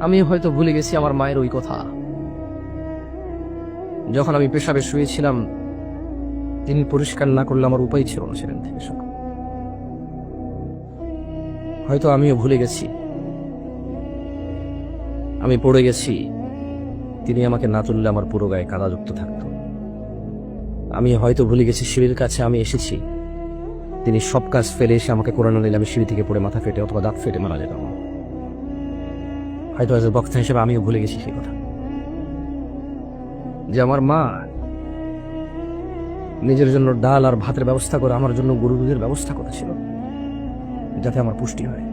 আমি হয়তো ভুলে গেছি আমার মায়ের ওই কথা, যখন আমি পেশাবে শুয়েছিলাম তিনি পরিষ্কার না করলে আমার উপায় ছিল না সেখান থেকে সকাল। হয়তো আমিও ভুলে গেছি, আমি পড়ে গেছি, তিনি আমাকে না তুললে আমার পুরো গায়ে কাদাযুক্ত থাকতো। আমি হয়তো ভুলে গেছি সিঁড়ির কাছে আমি এসেছি, তিনি সব কাজ ফেলে এসে আমাকে করে না নিলে আমি সিঁড়ি থেকে পড়ে মাথা ফেটে অথবা দাঁত ফেটে মারা যেতাম। হয়তো আজ বক্তা হিসেবে আমিও ভুলে গেছি সেই কথা, যে আমার মা নিজের জন্য ডাল আর ভাতের ব্যবস্থা করে আমার জন্য গরু দুধের ব্যবস্থা করেছিল যাতে আমার পুষ্টি হয়।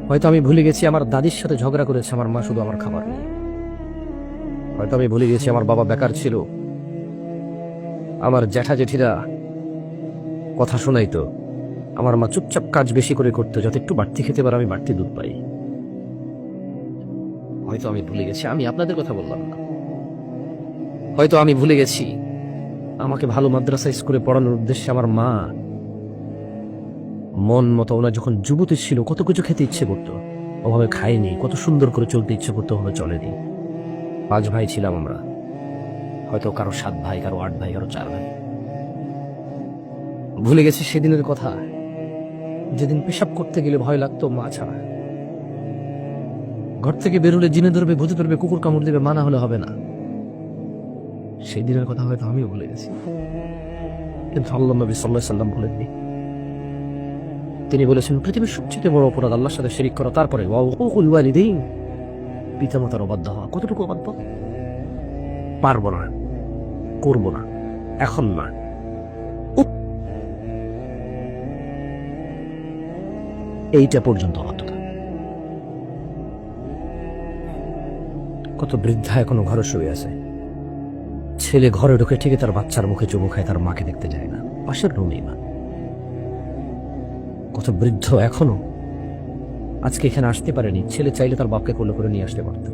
হয়তো আমি ভুলে গেছি আমার দাদির সাথে ঝগড়া করেছে আমার মা শুধু আমার খাবার নিয়ে। হয়তো আমি ভুলে গেছি আমার বাবা বেকার ছিল, আমার জ্যাঠা জেঠিরা কথা শোনাইতো, আমার মা চুপচাপ কাজ বেশি করে করতো যাতে একটু বাড়তি খেতে পারে, আমি বাড়তি দুধ পাই। হয়তো আমি ভুলে গেছি, আমি আপনাদের কথা বললাম না, হয়তো আমি ভুলে গেছি আমাকে ভালো মাদ্রাসা স্কুলে পড়ানোর উদ্দেশ্যে আমার মা মন মতো, ওনার যখন যুবতী ছিল কত কিছু খেতে ইচ্ছে করতো, ওভাবে খাইনি, কত সুন্দর করে চলতে ইচ্ছে করতো, ওভাবে চলেনি। 5 ভাই ছিলাম আমরা, হয়তো কারো 7 ভাই, কারো 8 ভাই, কারো 4 ভাই। ভুলে গেছি সেদিনের কথা, যেদিন পেশাব করতে গেলে ভয় লাগতো মা ছাড়া। ঘর থেকে বেরোলে জিনে ধরবে, ভূতে ধরবে, কুকুর কামড় দেবে, মানা হলে হবে না। সেই দিনের কথা হয়তো আমিও ভুলে গেছি, কিন্তু আল্লাহ নবী সাল্লাল্লাহু আলাইহি সাল্লাম ভুলেননি। তিনি বলেছেন পৃথিবীর সবচেয়ে বড় অপরাধ আল্লাহর সাথে শিরিক করা, তারপরে ওয়াউকুল ওয়ালিদাইন, পিতামাতার অবাধ্য হওয়া। কতটুকু অবাধ্য? পারবো না, করবো না, এখন না, এইটা পর্যন্ত অবাধ্যতা। কত বৃদ্ধা এখনো ঘরে শুয়ে আছে, ছেলে ঘরে ঢুকে ঠিকই তার বাচ্চার মুখে চুমু খায়, তার মাকে দেখতে যায় না, পাশের রুমেই না। কত বৃদ্ধ এখনো আজকে এখানে আসতে পারেনি, ছেলে চাইলে তার বাপকে কোলে করে নিয়ে আসতে পারত।